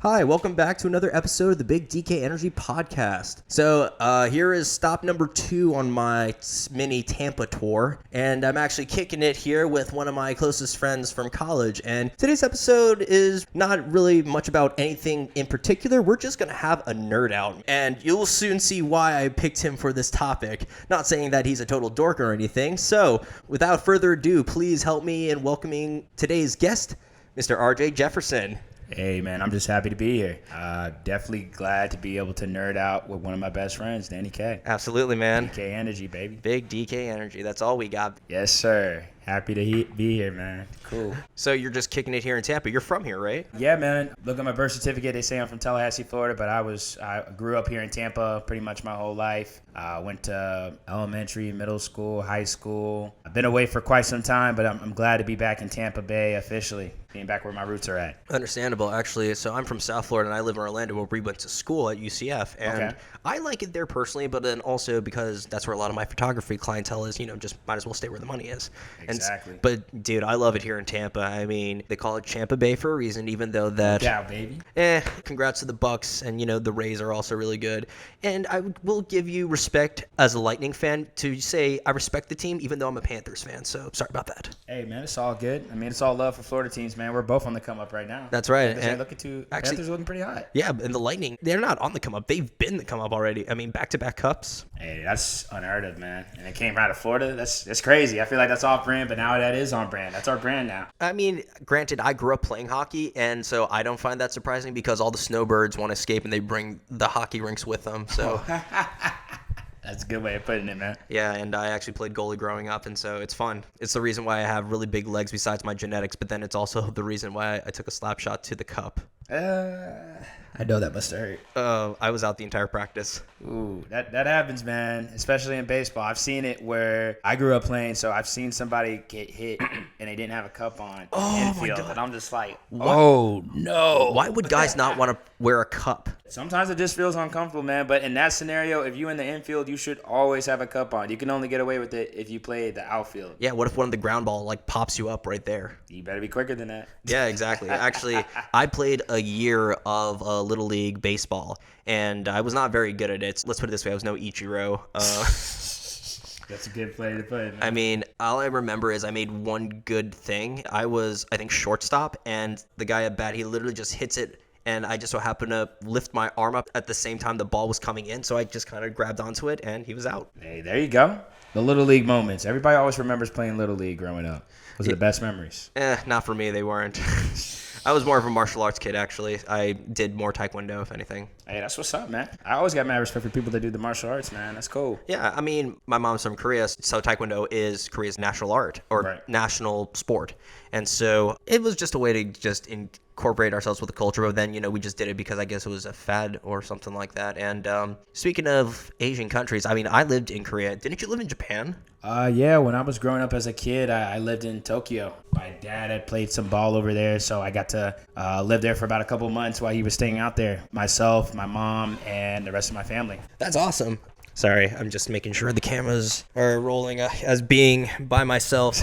Hi, welcome back to another episode of the Big DK Energy Podcast. So here is stop number 2 on my mini Tampa tour, and I'm actually kicking it here with one of my closest friends from college. And today's episode is not really much about anything in particular. We're just going to have a nerd out, and you'll soon see why I picked him for this topic. Not saying that he's a total dork or anything. So without further ado, please help me in welcoming today's guest, Mr. RJ Jefferson. Hey, man, I'm just happy to be here. Definitely glad to be able to nerd out with one of my best friends, Danny K. Absolutely, man. DK Energy, baby. Big DK Energy. That's all we got. Yes, sir. Happy to be here, man. Cool. So you're just kicking it here in Tampa. You're from here, right? Yeah, man. Look at my birth certificate. They say I'm from Tallahassee, Florida, but I grew up here in Tampa pretty much my whole life. Went to elementary, middle school, high school. I've been away for quite some time, but I'm glad to be back in Tampa Bay officially, being back where my roots are at. Understandable, actually. So I'm from South Florida, and I live in Orlando, where we went to school at UCF. And okay. I like it there personally, but then also because that's where a lot of my photography clientele is, just might as well stay where the money is. Exactly. But, dude, I love it here in Tampa. I mean, they call it Champa Bay for a reason, even though that... Yeah, baby. Congrats to the Bucks, and, the Rays are also really good. And I will give you respect as a Lightning fan to say I respect the team, even though I'm a Panthers fan, so sorry about that. Hey, man, it's all good. I mean, it's all love for Florida teams, man. We're both on the come up right now. That's right. Panthers are looking pretty hot. Yeah, and the Lightning, they're not on the come up. They've been the come up already. I mean, back-to-back cups. Hey, that's unheard of, man. And it came out of Florida. That's crazy. I feel like that's off brand, but now that is on brand. That's our brand now. I mean, granted, I grew up playing hockey, and so I don't find that surprising because all the snowbirds want to escape and they bring the hockey rinks with them. So that's a good way of putting it, man. Yeah, and I actually played goalie growing up, and so it's fun. It's the reason why I have really big legs besides my genetics, but then it's also the reason why I took a slap shot to the cup. I know that must have hurt. I was out the entire practice. Ooh, that happens, man, especially in baseball. I've seen it where I grew up playing, so I've seen somebody get hit and they didn't have a cup on infield, and I'm just like, oh, no. Why would guys not want to wear a cup? Sometimes it just feels uncomfortable, man, but in that scenario, if you're in the infield, you should always have a cup on. You can only get away with it if you play the outfield. Yeah, what if one of the ground ball, pops you up right there? You better be quicker than that. Yeah, exactly. Actually, I played a year of Little League baseball, and I was not very good at it. Let's put it this way, I was no Ichiro. That's a good play to put, man. I mean, all I remember is I made one good thing. I was, I think, shortstop, and the guy at bat, he literally just hits it, and I just so happened to lift my arm up at the same time the ball was coming in, so I just kind of grabbed onto it, and he was out. Hey, there you go. The Little League moments. Everybody always remembers playing Little League growing up. Those are the best memories. Not for me. They weren't. I was more of a martial arts kid, actually. I did more taekwondo, if anything. Hey, that's what's up, man. I always got mad respect for people that do the martial arts, man. That's cool. Yeah, I mean, my mom's from Korea, so taekwondo is Korea's national art or national sport. And so it was just a way to just incorporate ourselves with the culture. But then, we just did it because I guess it was a fad or something like that. And speaking of Asian countries, I mean, I lived in Korea. Didn't you live in Japan? Yeah, when I was growing up as a kid, I lived in Tokyo. My dad had played some ball over there, so I got to live there for about a couple months while he was staying out there. Myself, my mom, and the rest of my family. That's awesome. Sorry, I'm just making sure the cameras are rolling as being by myself.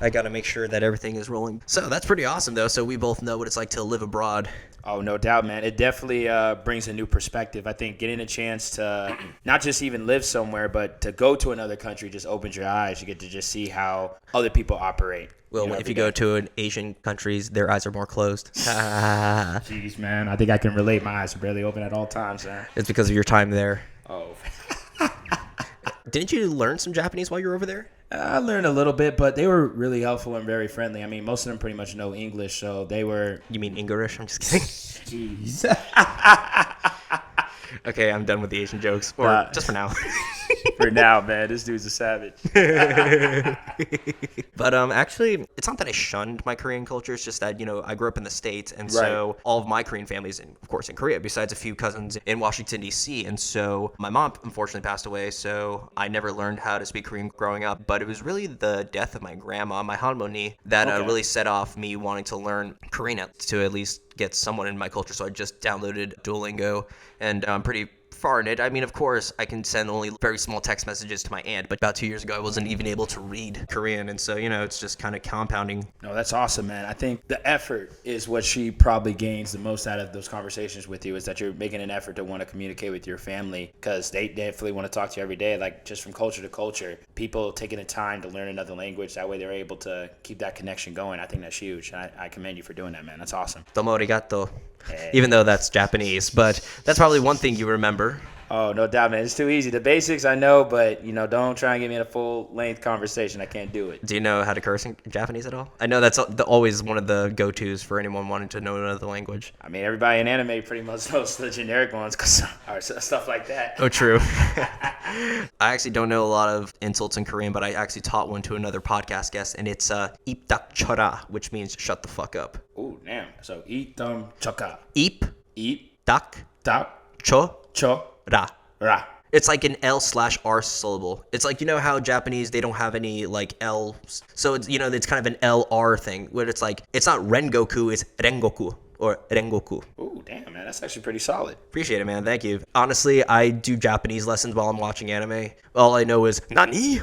I got to make sure that everything is rolling. So that's pretty awesome, though. So we both know what it's like to live abroad. Oh, no doubt, man. It definitely brings a new perspective. I think getting a chance to not just even live somewhere, but to go to another country just opens your eyes. You get to just see how other people operate. Well, if you go to an Asian countries, their eyes are more closed. Jeez, man. I think I can relate. My eyes are barely open at all times, man. It's because of your time there. Oh. Didn't you learn some Japanese while you were over there? I learned a little bit, but they were really helpful and very friendly. I mean, most of them pretty much know English, so they were... You mean English? I'm just kidding. Jeez. Okay, I'm done with the Asian jokes. Or just for now. For now, man. This dude's a savage. But actually, it's not that I shunned my Korean culture. It's just that, I grew up in the States. And so all of my Korean family's, of course, in Korea, besides a few cousins in Washington, D.C. And so my mom, unfortunately, passed away. So I never learned how to speak Korean growing up. But it was really the death of my grandma, my halmoni, that really set off me wanting to learn Korean to at least get someone in my culture. So I just downloaded Duolingo, and I'm pretty far in it. I mean, of course, I can send only very small text messages to my aunt, but about 2 years ago, I wasn't even able to read Korean. And so, it's just kind of compounding. No, that's awesome, man. I think the effort is what she probably gains the most out of those conversations with you, is that you're making an effort to want to communicate with your family, because they definitely want to talk to you every day. Like, just from culture to culture, people taking the time to learn another language, that way they're able to keep that connection going. I think that's huge. I commend you for doing that, man. That's awesome. Domo arigato. Even though that's Japanese, but that's probably one thing you remember. Oh, no doubt, man. It's too easy. The basics I know, but, don't try and get me in a full-length conversation. I can't do it. Do you know how to curse in Japanese at all? I know that's always one of the go-tos for anyone wanting to know another language. I mean, everybody in anime pretty much knows the generic ones, or stuff like that. Oh, true. I actually don't know a lot of insults in Korean, but I actually taught one to another podcast guest, and it's 입 닥 쳐라, which means shut the fuck up. Ooh, damn. So, 입 choka. 입 닥 cho ra. Ra. It's like an L/R syllable. It's like, how Japanese, they don't have any like L. So it's, it's kind of an LR thing where it's like, it's not Rengoku, it's Rengoku or Rengoku. Ooh, damn, man. That's actually pretty solid. Appreciate it, man. Thank you. Honestly, I do Japanese lessons while I'm watching anime. All I know is Nani?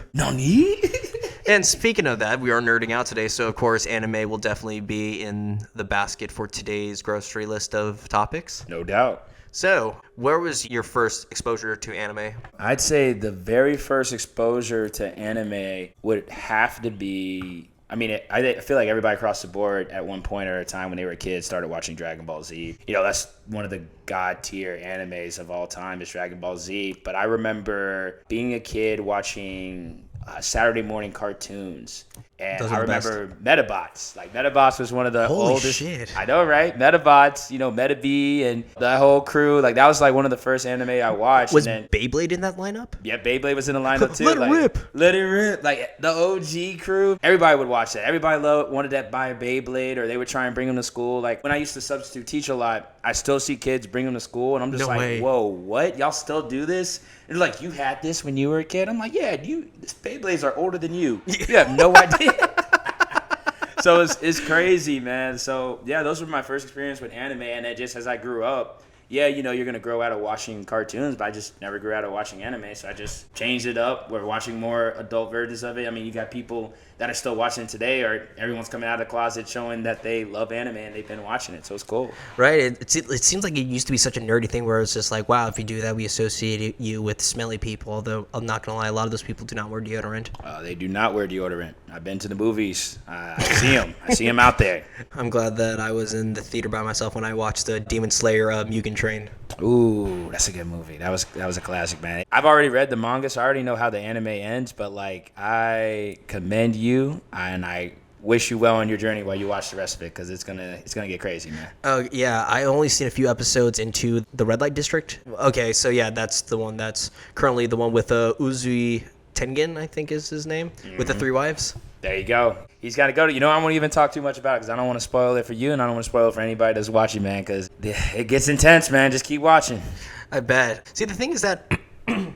And speaking of that, we are nerding out today, so of course anime will definitely be in the basket for today's grocery list of topics. No doubt. So, where was your first exposure to anime? I'd say the very first exposure to anime would have to be... I feel like everybody across the board at one point or a time when they were kids started watching Dragon Ball Z. That's one of the god tier animes of all time is Dragon Ball Z. But I remember being a kid watching Saturday morning cartoons. And I remember Metabots. Like, Metabots was one of the oldest. Shit. I know, right? Metabots, Metabee and that whole crew. Like, that was like one of the first anime I watched. Was Beyblade in that lineup? Yeah, Beyblade was in the lineup too. Let it rip. Let it rip. Like, the OG crew. Everybody would watch that. Everybody wanted to buy a Beyblade, or they would try and bring them to school. Like, when I used to substitute teach a lot, I still see kids bring them to school, and I'm just whoa, what? Y'all still do this? And they're like, you had this when you were a kid? I'm like, yeah, these Beyblades are older than you. You have no idea. So it's crazy, man. So, yeah, those were my first experience with anime. And then just as I grew up, you're going to grow out of watching cartoons, but I just never grew out of watching anime. So I just changed it up. We're watching more adult versions of it. I mean, you got people that are still watching it today, or everyone's coming out of the closet showing that they love anime and they've been watching it. So it's cool. Right. It seems like it used to be such a nerdy thing where it's just like, wow, if you do that, we associate you with smelly people. Although I'm not going to lie, a lot of those people do not wear deodorant. They do not wear deodorant. I've been to the movies. I see them. I see them out there. I'm glad that I was in the theater by myself when I watched the Demon Slayer Mugen Train. Ooh, that's a good movie. That was a classic, man. I've already read the manga, so I already know how the anime ends, but like, I commend you and I wish you well on your journey while you watch the rest of it, because it's gonna get crazy, man. Oh yeah, I only seen a few episodes into the Red Light District. Okay, so yeah, that's the one that's currently the one with Uzui Tengen, I think is his name, with the 3 wives. There you go. He's got to go. I won't even talk too much about it because I don't want to spoil it for you, and I don't want to spoil it for anybody that's watching, man, because it gets intense, man. Just keep watching. I bet. See, the thing is that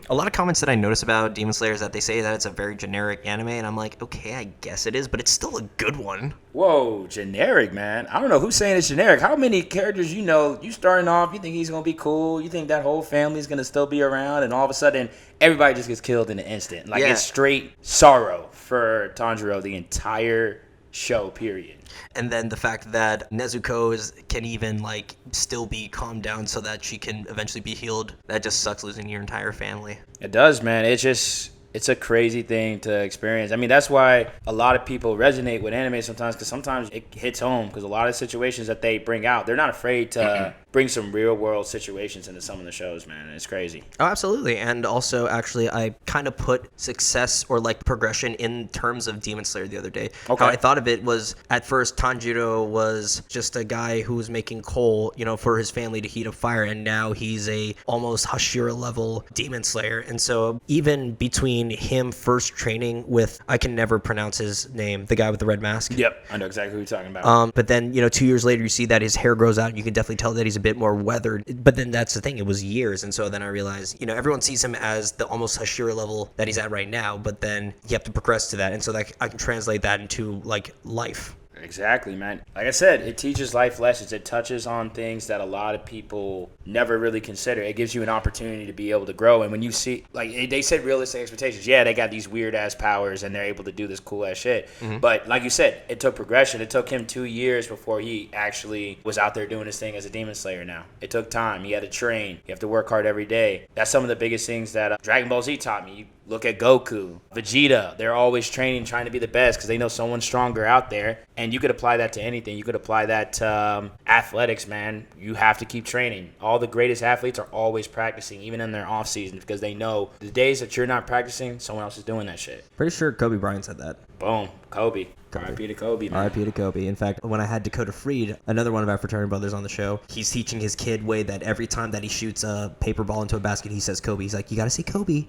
a lot of comments that I notice about Demon Slayer is that they say that it's a very generic anime, and I'm like, okay, I guess it is, but it's still a good one. Whoa, generic, man. I don't know who's saying it's generic. How many characters you starting off, you think he's going to be cool, you think that whole family's going to still be around, and all of a sudden, everybody just gets killed in an instant. Like, It's straight sorrow for Tanjiro the entire show, period. And then the fact that Nezuko can even like still be calmed down so that she can eventually be healed, that just sucks, losing your entire family. It does, man. It's a crazy thing to experience. I mean, that's why a lot of people resonate with anime sometimes, because sometimes it hits home, because a lot of situations that they bring out, they're not afraid to bring some real world situations into some of the shows, man. It's crazy. Oh, absolutely. And also, actually, I kind of put success or like progression in terms of Demon Slayer the other day. Okay. How I thought of it was, at first, Tanjiro was just a guy who was making coal, for his family to heat up fire, and now he's a almost Hashira level Demon Slayer. And so even between him first training with, I can never pronounce his name, the guy with the red mask. Yep, I know exactly who you're talking about. But then, 2 years later, you see that his hair grows out, and you can definitely tell that he's a bit more weathered. But then that's the thing, it was years. And so then I realized, everyone sees him as the almost Hashira level that he's at right now, but then you have to progress to that. And so that I can translate that into like life. Exactly, man. Like I said, it teaches life lessons. It touches on things that a lot of people never really consider. It gives you an opportunity to be able to grow. And when you see, like they said, realistic expectations. Yeah, they got these weird ass powers and they're able to do this cool ass shit. Mm-hmm. But like you said, it took progression. It took him 2 years before he actually was out there doing his thing as a demon slayer. Now it took time. He had to train. You have to work hard every day. That's some of the biggest things that Dragon Ball Z taught me. You look at Goku, Vegeta. They're always training, trying to be the best because they know someone's stronger out there. And you could apply that to anything. You could apply that to athletics, man. You have to keep training. All the greatest athletes are always practicing, even in their off season, because they know the days that you're not practicing, someone else is doing that shit. Pretty sure Kobe Bryant said that. Boom. Kobe. R.I.P. to Kobe, man. R.I.P. to Kobe. In fact, when I had Dakota Freed, another one of our fraternity brothers on the show, he's teaching his kid Wade that every time that he shoots a paper ball into a basket, he says Kobe. He's like, you got to say Kobe.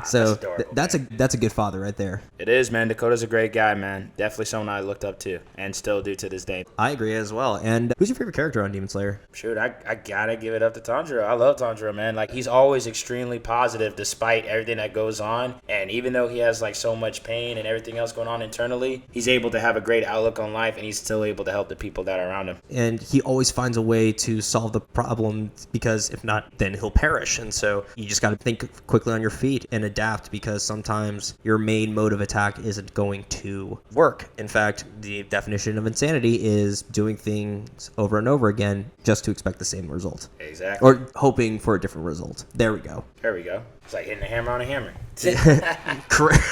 So that's a good father right there. It is, man. Dakota's a great guy, man. Definitely someone I looked up to and still do to this day. I agree as well. And who's your favorite character on Demon Slayer? Shoot, I gotta give it up to Tanjiro. I love Tanjiro, man. Like, he's always extremely positive despite everything that goes on. And even though he has like so much pain and everything else going on internally, he's able to have a great outlook on life and he's still able to help the people that are around him. And he always finds a way to solve the problem because if not, then he'll perish. And so you just got to think quickly on your feet and adapt because sometimes your main mode of attack isn't going to work. In fact, the definition of insanity is doing things over and over again just to expect the same result. Exactly. Or hoping for a different result. There we go. There we go. It's like hitting a hammer on a hammer. Correct.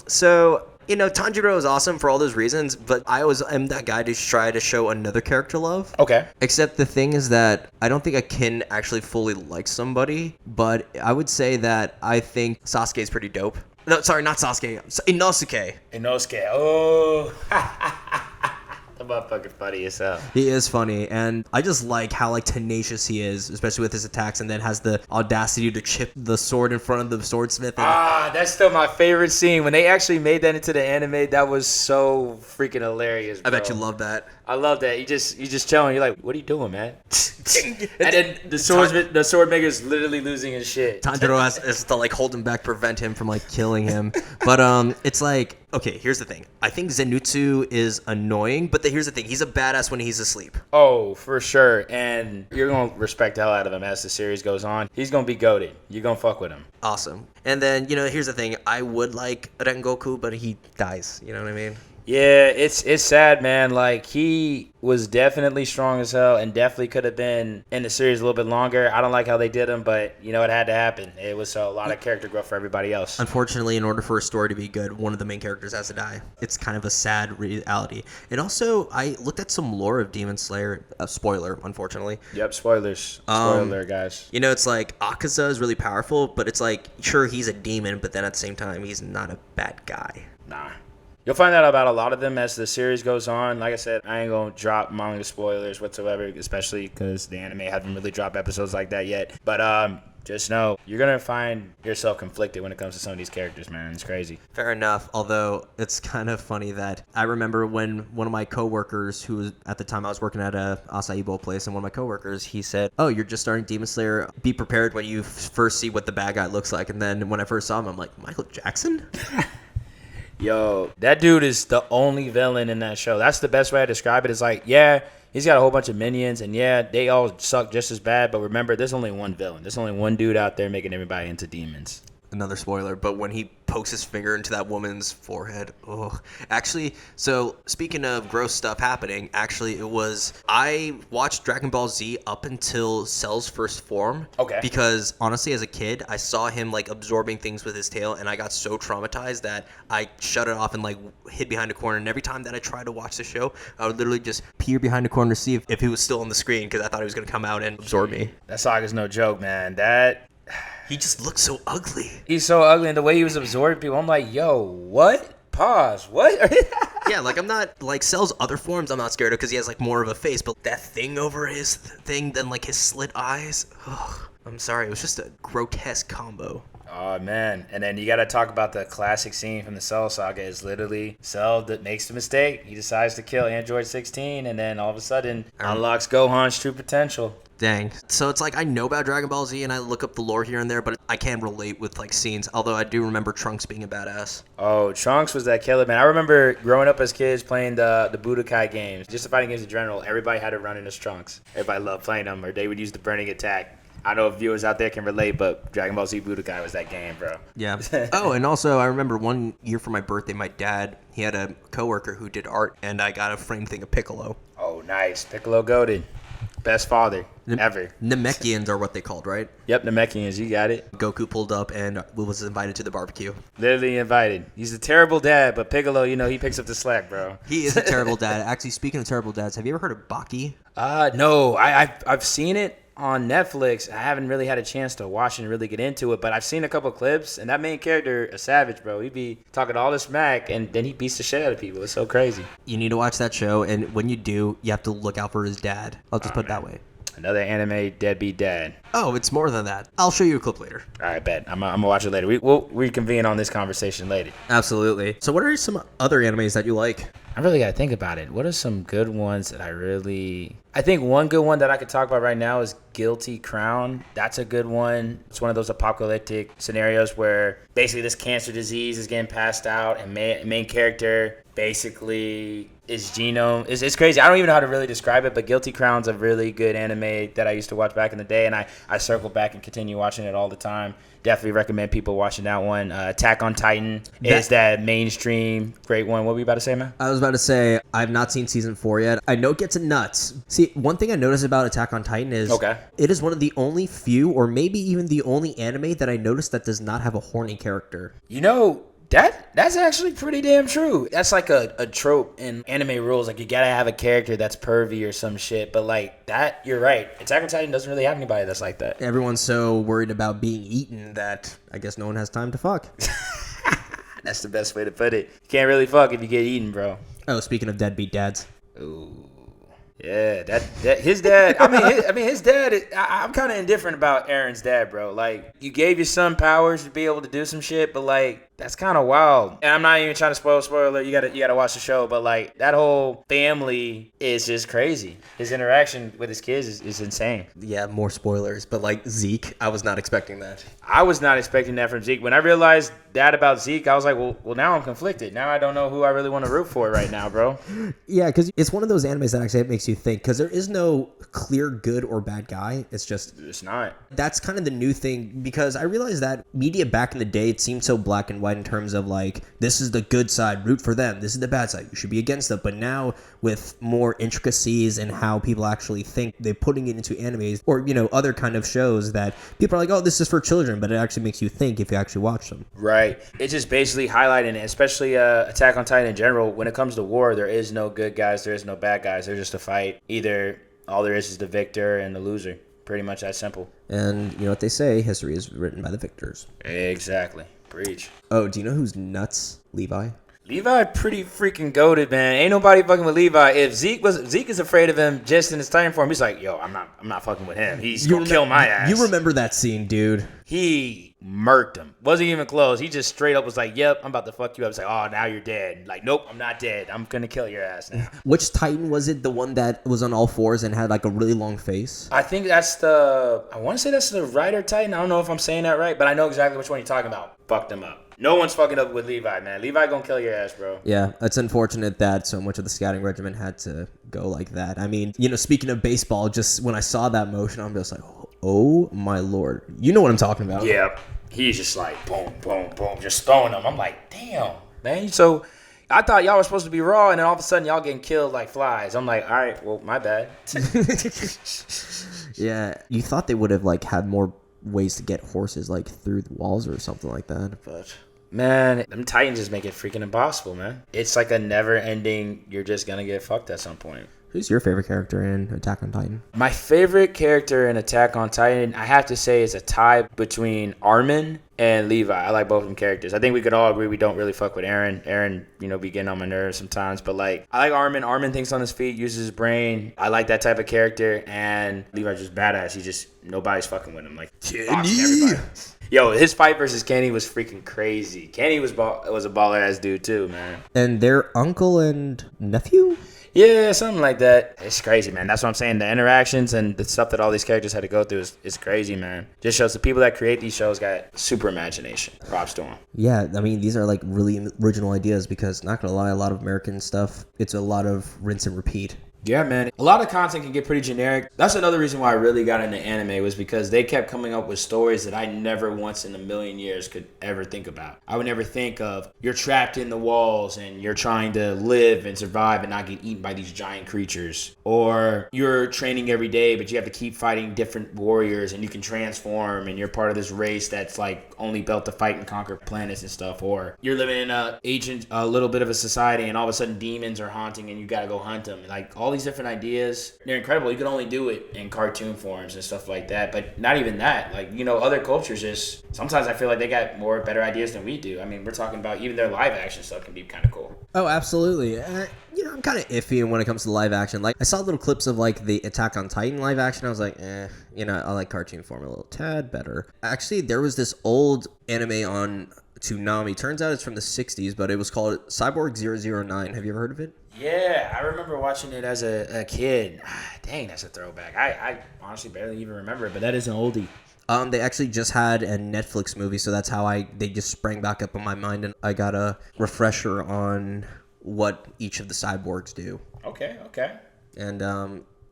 So, Tanjiro is awesome for all those reasons, but I always am that guy to try to show another character love. Okay. Except the thing is that I don't think I can actually fully like somebody, but I would say that I think Sasuke is pretty dope. No, sorry, not Sasuke. Inosuke. Inosuke. Oh. The motherfucker funny as hell. He is funny, and I just like how tenacious he is, especially with his attacks, and then has the audacity to chip the sword in front of the swordsmith. That's still my favorite scene. When they actually made that into the anime, that was so freaking hilarious, bro. I bet you love that. I love that. You just chilling. You're like, what are you doing, man? And then the sword maker is literally losing his shit. Tanjiro has to hold him back, prevent him from killing him. But it's okay, here's the thing. I think Zenitsu is annoying, but here's the thing. He's a badass when he's asleep. Oh, for sure. And you're going to respect the hell out of him as the series goes on. He's going to be goated. You're going to fuck with him. Awesome. And then, here's the thing. I would like Rengoku, but he dies. You know what I mean? Yeah, it's sad, man. He was definitely strong as hell and definitely could have been in the series a little bit longer. I don't like how they did him, but it had to happen. It was a lot of character growth for everybody else. Unfortunately, in order for a story to be good, one of the main characters has to die. It's kind of a sad reality. And also, I looked at some lore of Demon Slayer. Spoiler, unfortunately. Yep, spoilers. Spoiler, guys. It's Akaza is really powerful, but it's sure, he's a demon, but then at the same time, he's not a bad guy. Nah. You'll find out about a lot of them as the series goes on. Like I said, I ain't going to drop manga spoilers whatsoever, especially because the anime hasn't really dropped episodes like that yet. But just know, you're going to find yourself conflicted when it comes to some of these characters, man. It's crazy. Fair enough, although it's kind of funny that I remember when one of my coworkers, who was at the time I was working at a acai bowl place, and one of my coworkers, he said, oh, you're just starting Demon Slayer. Be prepared when you first see what the bad guy looks like. And then when I first saw him, I'm like, Michael Jackson? Yo, that dude is the only villain in that show. That's the best way to describe it. It's he's got a whole bunch of minions, and they all suck just as bad. But remember, there's only one villain. There's only one dude out there making everybody into demons. Another spoiler, but when he pokes his finger into that woman's forehead, actually, so speaking of gross stuff happening, I watched Dragon Ball Z up until Cell's first form. Okay. Because honestly, as a kid, I saw him absorbing things with his tail, and I got so traumatized that I shut it off and hid behind a corner. And every time that I tried to watch the show, I would literally just peer behind a corner to see if he was still on the screen because I thought he was going to come out and absorb me. That Saga's no joke, man. He just looks so ugly. He's so ugly, and the way he was absorbing people, I'm like, yo, what? Pause. What? Yeah, I'm not, Cell's other forms I'm not scared of because he has, more of a face, but that thing over his thing, then, his slit eyes, I'm sorry, it was just a grotesque combo. Oh, man. And then you got to talk about the classic scene from the Cell Saga. Is literally Cell that makes the mistake. He decides to kill Android 16, and then all of a sudden unlocks Gohan's true potential. Dang. So it's like I know about Dragon Ball Z and I look up the lore here and there, but I can't relate with like scenes. Although I do remember Trunks being a badass. Oh, Trunks was that killer, man. I remember growing up as kids playing the Budokai games. Just the fighting games in general, everybody had to run into Trunks. Everybody loved playing them, or they would use the burning attack. I know if viewers out there can relate, but Dragon Ball Z Budokai was that game, bro. Yeah. Oh, and also I remember one year for my birthday, my dad, he had a coworker who did art, and I got a framed thing of Piccolo. Oh, nice. Piccolo goated. Best father ever. Namekians are what they called, right? Yep, Namekians, you got it. Goku pulled up and was invited to the barbecue. Literally invited. He's a terrible dad, but Piccolo, he picks up the slack, bro. He is a terrible dad. Actually, speaking of terrible dads, have you ever heard of Baki? No. I've seen it on Netflix. I haven't really had a chance to watch and really get into it, but I've seen a couple clips, and that main character, a savage, bro. He'd be talking all this smack, and then he beats the shit out of people. It's so crazy. You need to watch that show, and when you do, you have to look out for his dad. I'll just put it that way. Another anime deadbeat dad. Oh, it's more than that. I'll show you a clip later. All right, bet. I'm gonna watch it later. We'll reconvene on this conversation later. Absolutely. So what are some other animes that you like? I really gotta think about it. What are some good ones that I think one good one that I could talk about right now is Guilty Crown. That's a good one. It's one of those apocalyptic scenarios where basically this cancer disease is getting passed out, and main character basically is genome. It's crazy. I don't even know how to really describe it, but Guilty Crown's a really good anime that I used to watch back in the day, and I circle back and continue watching it all the time. Definitely recommend people watching that one. Attack on Titan is that mainstream great one. What were you about to say, man? I was about to say, I've not seen season 4 yet. I know it gets nuts. See, one thing I noticed about Attack on Titan is it is one of the only few, or maybe even the only anime that I noticed that does not have a horny character. That's actually pretty damn true. That's like a trope in anime rules. Like, you gotta have a character that's pervy or some shit. But like that, you're right. Attack on Titan doesn't really have anybody that's like that. Everyone's so worried about being eaten that I guess no one has time to fuck. That's the best way to put it. You can't really fuck if you get eaten, bro. Oh, speaking of deadbeat dads. Ooh. Yeah, that his dad. His dad. I'm kind of indifferent about Aaron's dad, bro. Like, you gave your son powers to be able to do some shit, but like, that's kind of wild. And I'm not even trying to spoiler. You gotta watch the show, but like, that whole family is just crazy. His interaction with his kids is insane. Yeah, more spoilers, but like Zeke, I was not expecting that. I was not expecting that from Zeke. When I realized that about Zeke, I was like, well, now I'm conflicted. Now I don't know who I really want to root for right now, bro. Yeah, because it's one of those animes that actually makes you think, because there is no clear good or bad guy. It's not. That's kind of the new thing, because I realized that media back in the day, it seemed so black and white in terms of like, this is the good side, root for them. This is the bad side, you should be against them. But now with more intricacies and how people actually think, they're putting it into animes or, other kind of shows that people are like, oh, this is for children, but it actually makes you think if you actually watch them. Right. It's just basically highlighting it, especially Attack on Titan in general. When it comes to war, there is no good guys, there is no bad guys. There's just a fight. Either all there is the victor and the loser. Pretty much that simple. And you know what they say, history is written by the victors. Exactly. Preach. Oh, do you know who's nuts? Levi. Levi pretty freaking goated, man. Ain't nobody fucking with Levi. If Zeke is afraid of him just in his Titan form, he's like, yo, I'm not fucking with him. He's gonna kill my ass. You remember that scene, dude. He murked him. Wasn't even close. He just straight up was like, yep, I'm about to fuck you up. It's like, oh, now you're dead. Like, nope, I'm not dead. I'm gonna kill your ass now. Which Titan was it? The one that was on all fours and had like a really long face? I think I want to say that's the Rider Titan. I don't know if I'm saying that right, but I know exactly which one you're talking about. Fucked him up. No one's fucking up with Levi, man. Levi gonna kill your ass, bro. Yeah, it's unfortunate that so much of the scouting regiment had to go like that. I mean, speaking of baseball, just when I saw that motion, I'm just like, oh my lord. You know what I'm talking about. Yeah. He's just like, boom, boom, boom, just throwing them. I'm like, damn, man. So I thought y'all were supposed to be raw, and then all of a sudden y'all getting killed like flies. I'm like, all right, well, my bad. Yeah, you thought they would have like had more ways to get horses like through the walls or something like that, but man, them Titans just make it freaking impossible, man. It's like a never-ending, you're just gonna get fucked at some point. Who's your favorite character in Attack on Titan? My favorite character in Attack on Titan, I have to say, is a tie between Armin and Levi. I like both of them characters. I think we could all agree we don't really fuck with Aaron. Aaron, be getting on my nerves sometimes. But like, I like Armin. Armin thinks on his feet, uses his brain. I like that type of character. And Levi's just badass. Nobody's fucking with him. Like, boxing everybody. Yo, his fight versus Kenny was freaking crazy. Kenny was a baller ass dude too, man. And their uncle and nephew? Yeah, something like that. It's crazy, man. That's what I'm saying. The interactions and the stuff that all these characters had to go through is crazy, man. Just shows the people that create these shows got super imagination. Props to them. Yeah, I mean, these are like really original ideas because, not gonna lie, a lot of American stuff, it's a lot of rinse and repeat. Yeah, man. A lot of content can get pretty generic. That's another reason why I really got into anime was because they kept coming up with stories that I never once in a million years could ever think about. I would never think of you're trapped in the walls and you're trying to live and survive and not get eaten by these giant creatures. Or you're training every day, but you have to keep fighting different warriors and you can transform and you're part of this race that's like only built to fight and conquer planets and stuff. Or you're living in a little bit of a society and all of a sudden demons are haunting and you got to go hunt them. Like all these different ideas, they're incredible. You can only do it in cartoon forms and stuff like that, but not even that. Like, you know, other cultures just sometimes I feel like they got better ideas than we do. I mean, we're talking about even their live action stuff can be kind of cool. Oh, absolutely. You know, I'm kind of iffy when it comes to live action. Like, I saw little clips of like the Attack on Titan live action. I was like, you know, I like cartoon form a little tad better. Actually, there was this old anime on Toonami. Turns out it's from the 60s, but it was called Cyborg 009. Have you ever heard of it? Yeah, I remember watching it as a kid. Dang, that's a throwback. I honestly barely even remember it, but that is an oldie. They actually just had a Netflix movie, so that's how they just sprang back up in my mind, and I got a refresher on what each of the cyborgs do. Okay. And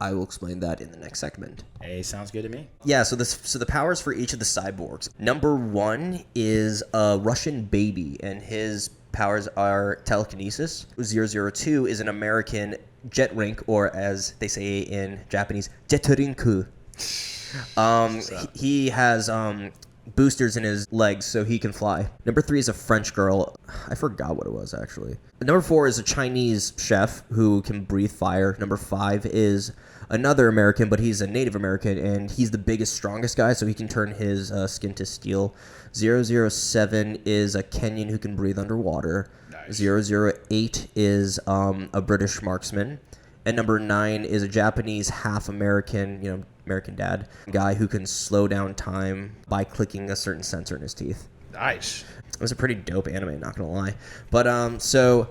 I will explain that in the next segment. Hey, sounds good to me. Yeah, so the powers for each of the cyborgs. Number 1 is a Russian baby, and his powers are telekinesis. 002 is an American jetrink, or as they say in Japanese, jetrinku. He has boosters in his legs so he can fly. Number 3 is a French girl. I forgot what it was, actually. Number 4 is a Chinese chef who can breathe fire. Number 5 is another American, but he's a Native American, and he's the biggest, strongest guy, so he can turn his skin to steel. 007 is a Kenyan who can breathe underwater. Nice. 008 is a British marksman. And number 9 is a Japanese half American, you know, American dad guy who can slow down time by clicking a certain sensor in his teeth. Nice. It was a pretty dope anime, not gonna lie. But so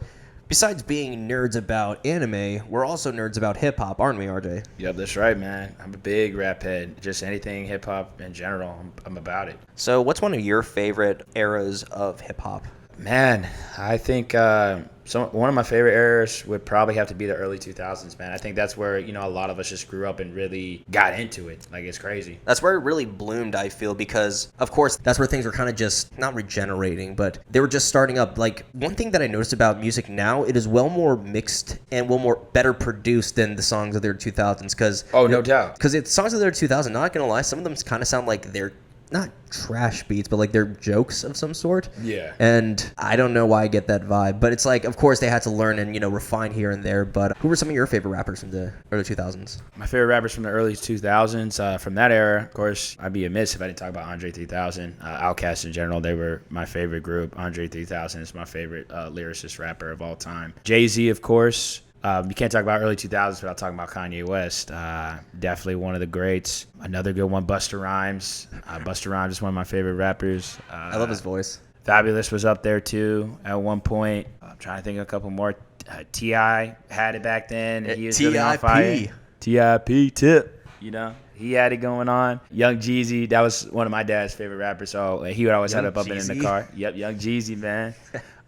besides being nerds about anime, we're also nerds about hip hop, aren't we, RJ? Yep, that's right, man. I'm a big rap head. Just anything hip hop in general, I'm about it. So what's one of your favorite eras of hip hop? Man, I think one of my favorite eras would probably have to be the early 2000s, man. I think that's where, you know, a lot of us just grew up and really got into it. Like, it's crazy. That's where it really bloomed, I feel, because, of course, that's where things were kind of just, not regenerating, but they were just starting up. Like, one thing that I noticed about music now, it is well more mixed and better produced than the songs of the 2000s. Cause, oh, no doubt. Because it's songs of the 2000s, not going to lie, some of them kind of sound like they're not trash beats, but like they're jokes of some sort. Yeah. And I don't know why I get that vibe, but it's like, of course, they had to learn and, you know, refine here and there. But who were some of your favorite rappers from the early 2000s? My favorite rappers from the early 2000s, from that era, of course, I'd be amiss if I didn't talk about Andre 3000. Outkast in general, they were my favorite group. Andre 3000 is my favorite lyricist rapper of all time. Jay-Z, of course. You can't talk about early 2000s without talking about Kanye West. Definitely one of the greats. Another good one, Busta Rhymes. Busta Rhymes is one of my favorite rappers. I love his voice. Fabulous was up there too at one point. I'm trying to think of a couple more. T.I. had it back then. He was really on fire. T.I.P. Tip. You know, he had it going on. Young Jeezy, that was one of my dad's favorite rappers. So he would always have it bumping in the car. Yep, Young Jeezy, man.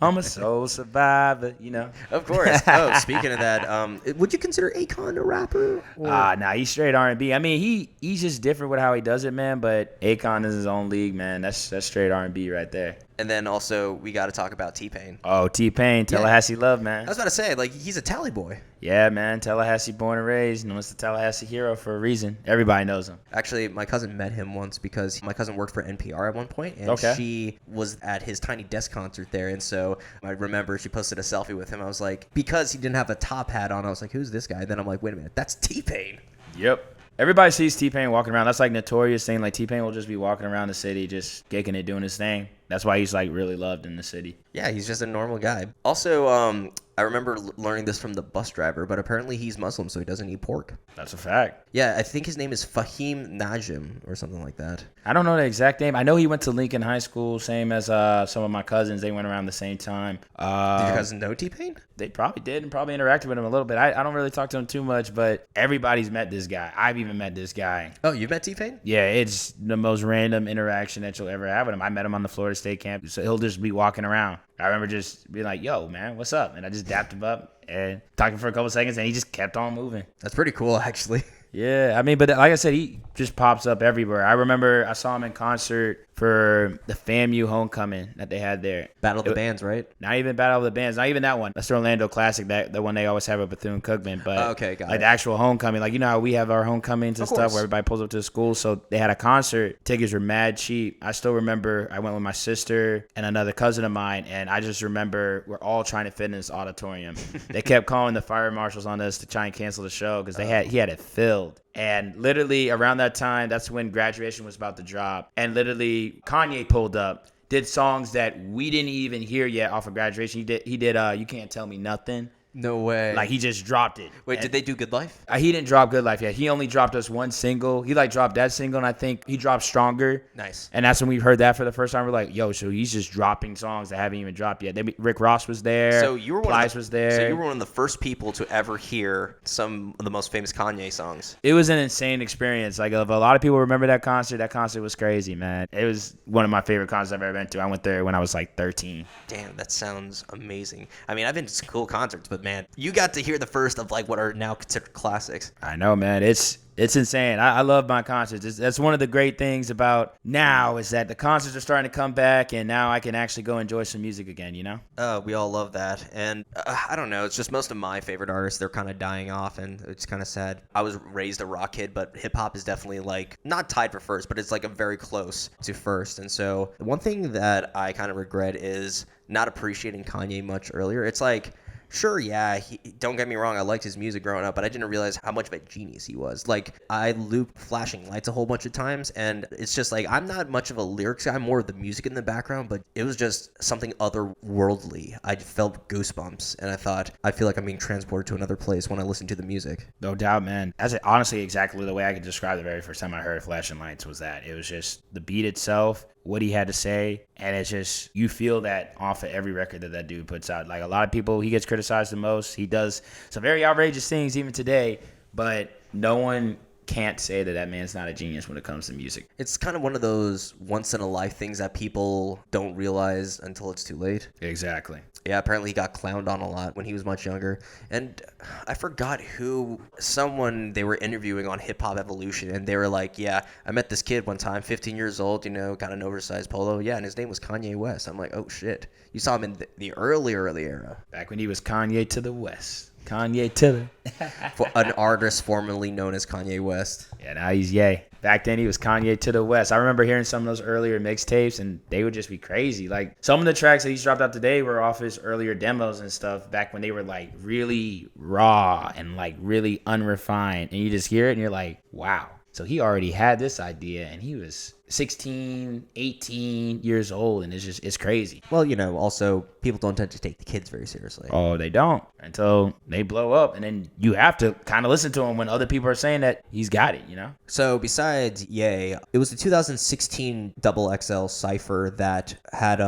I'm a soul survivor, you know. Of course. Oh, speaking of that, would you consider Akon a rapper? Nah, he's straight R&B. I mean, he's just different with how he does it, man. But Akon is his own league, man. That's straight R&B right there. And then also, we got to talk about T-Pain. Oh, T-Pain, Tallahassee Love, man. I was about to say, like, he's a Tally boy. Yeah, man. Tallahassee born and raised. Known as the Tallahassee hero for a reason. Everybody knows him. Actually, my cousin met him once because my cousin worked for NPR at one point, and she was at his Tiny Desk concert there. And so I remember she posted a selfie with him. I was like, because he didn't have a top hat on, I was like, who's this guy? Then I'm like, wait a minute, that's T-Pain. Yep. Everybody sees T-Pain walking around. That's like notorious thing. Like T-Pain will just be walking around the city, just kicking it, doing his thing. That's why he's like really loved in the city. Yeah, he's just a normal guy. Also, I remember learning this from the bus driver, but apparently he's Muslim, so he doesn't eat pork. That's a fact. Yeah, I think his name is Fahim Najim or something like that. I don't know the exact name. I know he went to Lincoln High School, same as some of my cousins. They went around the same time. Did your cousin know T-Pain? They probably did and probably interacted with him a little bit. I don't really talk to him too much, but everybody's met this guy. I've even met this guy. Oh, you've met T-Pain? Yeah, it's the most random interaction that you'll ever have with him. I met him on the Florida State campus, so he'll just be walking around. I remember just being like, yo, man, what's up? And I just dapped him up and talking for a couple seconds, and he just kept on moving. That's pretty cool, actually. Yeah, I mean, but like I said, he just pops up everywhere. I remember I saw him in concert for the FAMU homecoming that they had there. Battle of the Bands, right? Not even Battle of the Bands, not even that one. That's the Orlando Classic, that the one they always have at Bethune-Cookman. But okay, got like it. The actual homecoming, like you know how we have our homecomings and stuff where everybody pulls up to the school. So they had a concert. Tickets were mad cheap. I still remember I went with my sister and another cousin of mine, and I just remember we're all trying to fit in this auditorium. They kept calling the fire marshals on us to try and cancel the show because he had it filled. And literally around that time, that's when Graduation was about to drop. And literally Kanye pulled up, did songs that we didn't even hear yet off of Graduation. He did You Can't Tell Me Nothing. No way. Like, he just dropped it. Wait, did they do Good Life? He didn't drop Good Life yet. He only dropped us one single. He, like, dropped that single, and I think he dropped Stronger. Nice. And that's when we heard that for the first time. We're like, yo, so he's just dropping songs that haven't even dropped yet. Rick Ross was there. So you were was there. So you were one of the first people to ever hear some of the most famous Kanye songs. It was an insane experience. Like, if a lot of people remember that concert was crazy, man. It was one of my favorite concerts I've ever been to. I went there when I was, like, 13. Damn, that sounds amazing. I mean, I've been to some cool concerts, but, man, you got to hear the first of like what are now considered classics. I know, man. It's insane. I love my concerts. That's one of the great things about now is that the concerts are starting to come back, and now I can actually go enjoy some music again, you know? We all love that. And I don't know. It's just most of my favorite artists, they're kind of dying off, and it's kind of sad. I was raised a rock kid, but hip-hop is definitely like not tied for first, but it's like a very close to first. And so one thing that I kind of regret is not appreciating Kanye much earlier. It's like, sure, yeah, don't get me wrong, I liked his music growing up, but I didn't realize how much of a genius he was. Like, I looped Flashing Lights a whole bunch of times, and it's just like, I'm not much of a lyrics guy, I'm more of the music in the background, but it was just something otherworldly. I felt goosebumps, and I feel like I'm being transported to another place when I listen to the music. No doubt, man. That's honestly exactly the way I could describe the very first time I heard Flashing Lights was that. It was just the beat itself, what he had to say, and it's just, you feel that off of every record that dude puts out. Like, a lot of people, he gets criticized the most. He does some very outrageous things even today, but no one can't say that man's not a genius when it comes to music. It's kind of one of those once-in-a-life things that people don't realize until it's too late. Exactly. Yeah, apparently he got clowned on a lot when he was much younger. And I forgot someone they were interviewing on Hip Hop Evolution, and they were like, yeah, I met this kid one time, 15 years old, got an oversized polo. Yeah, and his name was Kanye West. I'm like, oh, shit. You saw him in the early era. Back when he was Kanye to the West. Kanye to the... For an artist formerly known as Kanye West. Yeah, now he's Ye. Back then, he was Kanye to the West. I remember hearing some of those earlier mixtapes, and they would just be crazy. Like, some of the tracks that he's dropped out today were off his earlier demos and stuff back when they were, like, really raw and, like, really unrefined. And you just hear it, and you're like, wow. So he already had this idea, and he was 16, 18 years old, and it's crazy. Well, also, people don't tend to take the kids very seriously. Oh, they don't until they blow up, and then you have to kind of listen to him when other people are saying that he's got it, So besides Ye, it was the 2016 XXL Cypher that had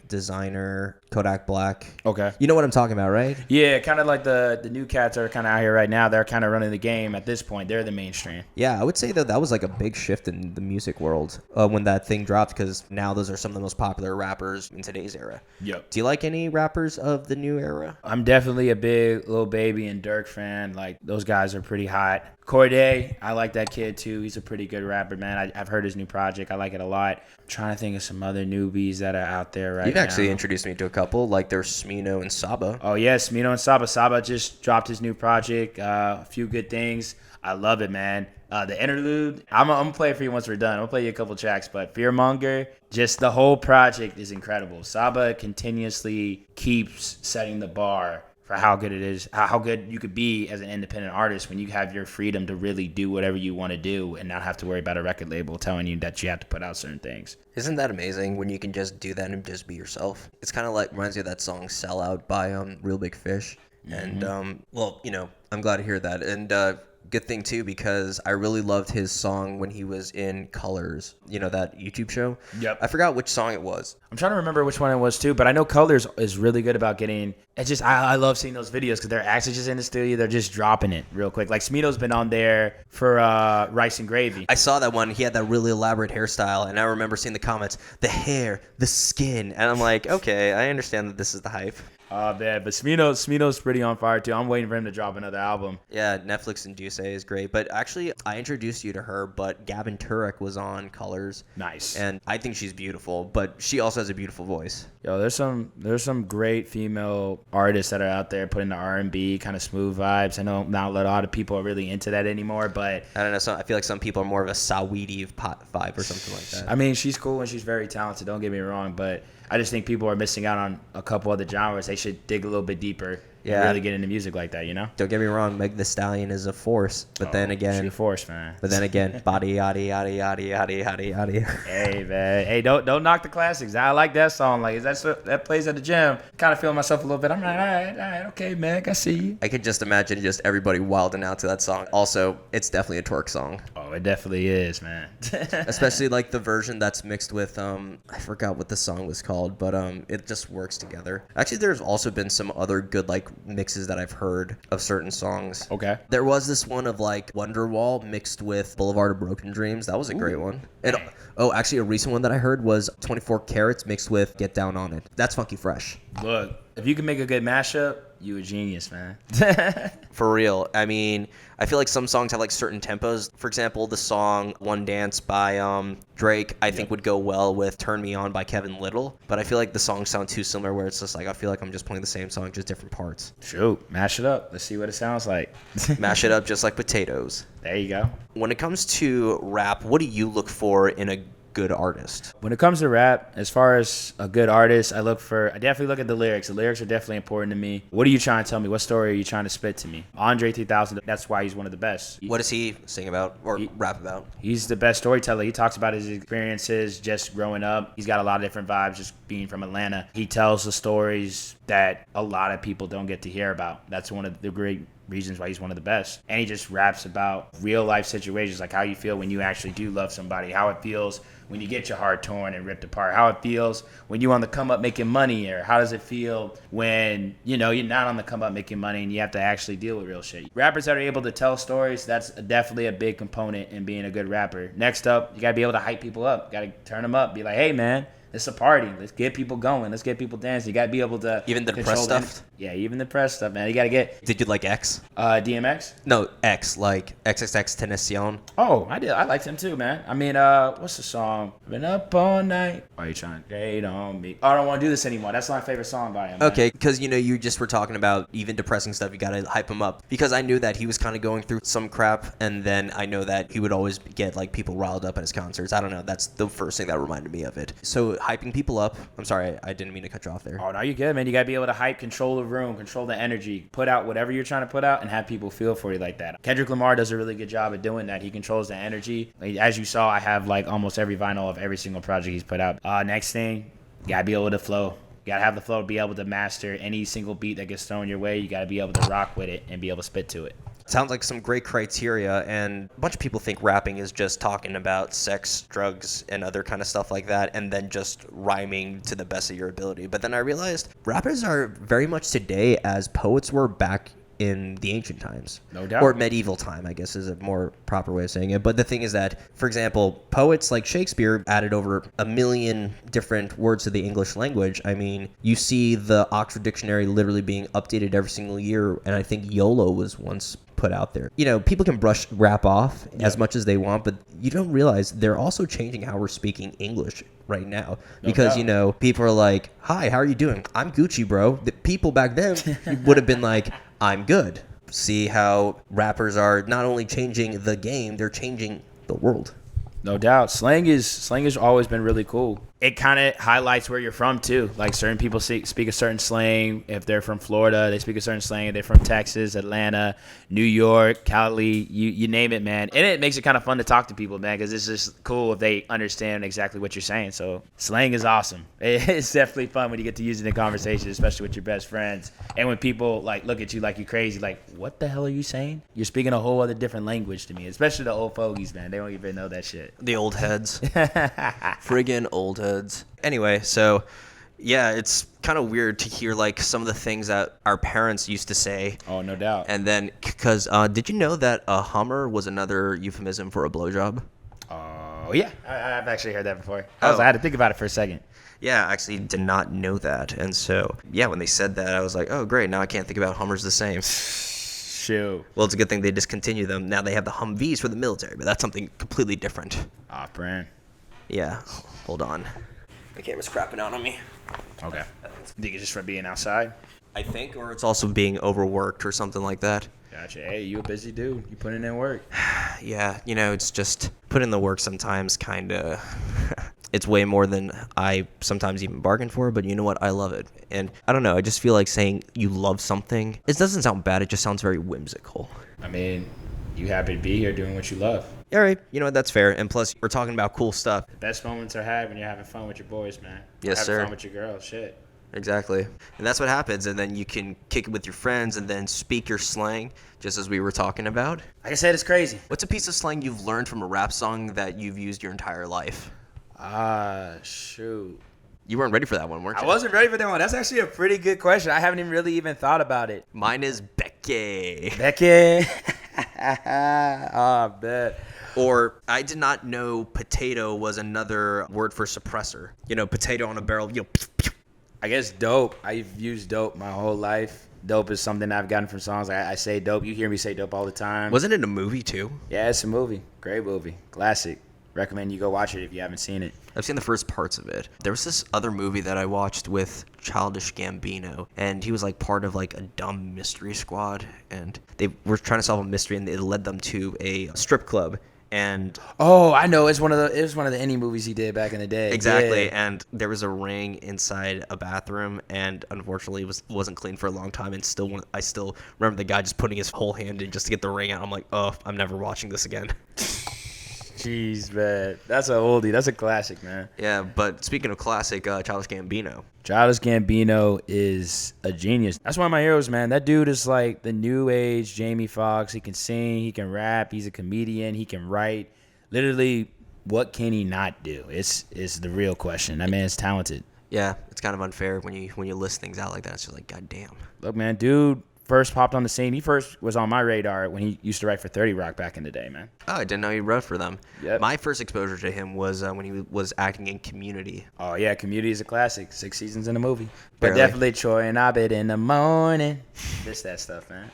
designer Kodak Black. Okay. You know what I'm talking about, right? Yeah, kind of like the new cats are kind of out here right now. They're kind of running the game at this point. They're the mainstream. Yeah, I would say that was like a big shift in the music world when that thing dropped, because now those are some of the most popular rappers in today's era. Yep. Do you like any rappers of the new era? I'm definitely a big Lil Baby and Durk fan. Like, those guys are pretty hot. Corday, I like that kid too. He's a pretty good rapper, man. I've heard his new project. I like it a lot. I'm trying to think of some other newbies that are out there right now. You've actually introduced me to a couple. Like, there's Smino and Saba. Oh, yeah, Smino and Saba. Saba just dropped his new project. A few good things. I love it, man. The interlude, I'm going to play it for you once we're done. I'm going to play you a couple tracks, but Fearmonger, just the whole project is incredible. Saba continuously keeps setting the bar for how good it is, how good you could be as an independent artist when you have your freedom to really do whatever you want to do and not have to worry about a record label telling you that you have to put out certain things. Isn't that amazing when you can just do that and just be yourself? It's kind of like reminds me of that song "Sell Out" by Real Big Fish. And well, you know, I'm glad to hear that. And good thing too, because I really loved his song when he was in Colors, you know, that YouTube show. Yep. I forgot which song it was. I'm trying to remember which one it was too, but I know Colors is really good about getting. It's just I love seeing those videos because they're actually just in the studio. They're just dropping it real quick. Like Smino's been on there for Rice and Gravy. I saw that one. He had that really elaborate hairstyle, and I remember seeing the comments, the hair, the skin, and I'm like, okay, I understand that this is the hype. Oh man, but Smino's pretty on fire too. I'm waiting for him to drop another album. Yeah, Netflix and Duce is great. But actually, I introduced you to her, but Gavin Turek was on Colors. Nice. And I think she's beautiful, but she also has a beautiful voice. Yo, there's some great female artists that are out there putting the R&B kind of smooth vibes. I know not a lot of people are really into that anymore, but I don't know. I feel like some people are more of a Saweetie pop vibe or something like that. I mean, she's cool and she's very talented. Don't get me wrong, but I just think people are missing out on a couple other genres. They should dig a little bit deeper and really get into music like that, you know? Don't get me wrong, Meg Thee Stallion is a force, but then again, she's a force, man. But then again, body yaddy yaddy yaddy yaddy yaddy yaddy. Hey man, hey, don't knock the classics. I like that song. Like, that plays at the gym. Kind of feeling myself a little bit. I'm like, all right, okay, Meg, I see you. I could just imagine just everybody wilding out to that song. Also, it's definitely a twerk song. Oh, it definitely is, man. Especially like the version that's mixed with I forgot what the song was called, but it just works together. Actually, there's also been some other good like mixes that I've heard of certain songs. Okay. There was this one of like Wonderwall mixed with Boulevard of Broken Dreams. That was a great one. And actually a recent one that I heard was 24 Carats mixed with Get Down on It. That's funky fresh. Look, if you can make a good mashup, you a genius, man. For real. I mean, I feel like some songs have like certain tempos. For example, the song One Dance by Drake, I think would go well with Turn Me On by Kevin Little. But I feel like the songs sound too similar where it's just like, I feel like I'm just playing the same song, just different parts. Shoot, mash it up. Let's see what it sounds like. Mash it up just like potatoes. There you go. When it comes to rap, what do you look for in a good artist? When it comes to rap, as far as a good artist, I definitely look at the lyrics. The lyrics are definitely important to me. What are you trying to tell me? What story are you trying to spit to me? Andre 3000, that's why he's one of the best. What does he sing about or rap about? He's the best storyteller. He talks about his experiences just growing up. He's got a lot of different vibes just being from Atlanta. He tells the stories that a lot of people don't get to hear about. That's one of the great reasons why he's one of the best. And he just raps about real life situations, like how you feel when you actually do love somebody, how it feels when you get your heart torn and ripped apart, how it feels when you on the come up making money, or how does it feel when, you know, you're not on the come up making money and you have to actually deal with real shit. Rappers that are able to tell stories, that's definitely a big component in being a good rapper. Next up, you gotta be able to hype people up. You gotta turn them up. Be like, hey man, it's a party. Let's get people going. Let's get people dancing. You gotta be able to even the depressed stuff. Yeah, even the press stuff, man. You gotta get. Did you like X? DMX? No, X, like XXXTentacion. Oh, I did. I liked him too, man. I mean, what's the song? Been up all night. Why are you trying to hate on me? Oh, I don't want to do this anymore. That's my favorite song by him. Okay, because you know you just were talking about even depressing stuff. You gotta hype him up because I knew that he was kind of going through some crap, and then I know that he would always get like people riled up at his concerts. I don't know. That's the first thing that reminded me of it. So hyping people up. I'm sorry, I didn't mean to cut you off there. Oh no, you're good, man. You gotta be able to hype, control the room, control the energy, put out whatever you're trying to put out, and have people feel for you like that. Kendrick Lamar does a really good job at doing that. He controls the energy. As you saw, I have like almost every vinyl of every single project he's put out. Next thing, you gotta be able to flow. You gotta have the flow to be able to master any single beat that gets thrown your way. You gotta be able to rock with it and be able to spit to it. Sounds like some great criteria, and a bunch of people think rapping is just talking about sex, drugs, and other kind of stuff like that, and then just rhyming to the best of your ability. But then I realized rappers are very much today as poets were back in the ancient times. No doubt. Or medieval time, I guess is a more proper way of saying it. But the thing is that, for example, poets like Shakespeare added over 1 million different words to the English language. I mean, you see the Oxford Dictionary literally being updated every single year, and I think YOLO was once put out there. You know, people can brush rap off as much as they want, but you don't realize they're also changing how we're speaking English right now. Because, you know, people are like, hi, how are you doing? I'm Gucci, bro. The people back then would have been like, I'm good. See how rappers are not only changing the game, they're changing the world. No doubt. Slang has always been really cool. it kind of highlights where you're from too. Like certain people speak a certain slang. If they're from Florida, they speak a certain slang. If they're from Texas, Atlanta, New York, Cali, you name it, man. And it makes it kind of fun to talk to people, man, because it's just cool if they understand exactly what you're saying. So slang is awesome. It's definitely fun when you get to use it in conversation, especially with your best friends. And when people like look at you like you're crazy, like, what the hell are you saying? You're speaking a whole other different language to me, especially the old fogies, man. They don't even know that shit. The old heads. Friggin' old heads. Anyway, so yeah, it's kind of weird to hear like some of the things that our parents used to say. Oh, no doubt. And then, because did you know that a Hummer was another euphemism for a blowjob? Oh, yeah. I've actually heard that before. I had to think about it for a second. Yeah, I actually did not know that. And so, yeah, when they said that, I was like, oh, great. Now I can't think about Hummers the same. Shoot. Well, it's a good thing they discontinued them. Now they have the Humvees for the military, but that's something completely different. Brand. Yeah, hold on. The camera's crapping out on me. Okay. Think it's just from being outside? I think, or it's also being overworked or something like that. Gotcha. Hey, you a busy dude. You putting in work. Yeah, it's just put in the work sometimes, kind of. It's way more than I sometimes even bargain for, but you know what? I love it. And I don't know, I just feel like saying you love something, it doesn't sound bad, it just sounds very whimsical. I mean, you happy to be here doing what you love. All right, you know what? That's fair. And plus, we're talking about cool stuff. The best moments are had when you're having fun with your boys, man. Yes, sir. Having fun with your girls, shit. Exactly. And that's what happens. And then you can kick it with your friends and then speak your slang, just as we were talking about. Like I said, it's crazy. What's a piece of slang you've learned from a rap song that you've used your entire life? Shoot. You weren't ready for that one, weren't you? I wasn't ready for that one. That's actually a pretty good question. I haven't even thought about it. Mine is Becky. Becky. I bet. Or I did not know potato was another word for suppressor. Potato on a barrel. I guess dope. I've used dope my whole life. Dope is something I've gotten from songs. I say dope. You hear me say dope all the time. Wasn't it a movie too? Yeah, it's a movie. Great movie. Classic. Recommend you go watch it if you haven't seen it. I've seen the first parts of it. There was this other movie that I watched with Childish Gambino, and he was like part of like a dumb mystery squad, and they were trying to solve a mystery, and it led them to a strip club. And I know, it was one of the indie movies he did back in the day. Exactly. Yeah. And there was a ring inside a bathroom, and unfortunately it wasn't clean for a long time, and I still remember the guy just putting his whole hand in just to get the ring out. I'm like, oh, I'm never watching this again. Jeez, man. That's a oldie. That's a classic, man. Yeah, but speaking of classic, Childish Gambino. Childish Gambino is a genius. That's one of my heroes, man. That dude is like the new age Jamie Foxx. He can sing, he can rap, he's a comedian, he can write. Literally, what can he not do? It's the real question. That man's talented. Yeah, it's kind of unfair when you list things out like that. It's just like, God damn. Look, man, dude first popped on the scene. He first was on my radar when he used to write for 30 Rock back in the day, man. Oh, I didn't know he wrote for them. Yep. My first exposure to him was when he was acting in Community. Oh, yeah, Community is a classic. 6 seasons in a movie. Barely. But definitely Troy and Abed in the morning. Miss that stuff, man.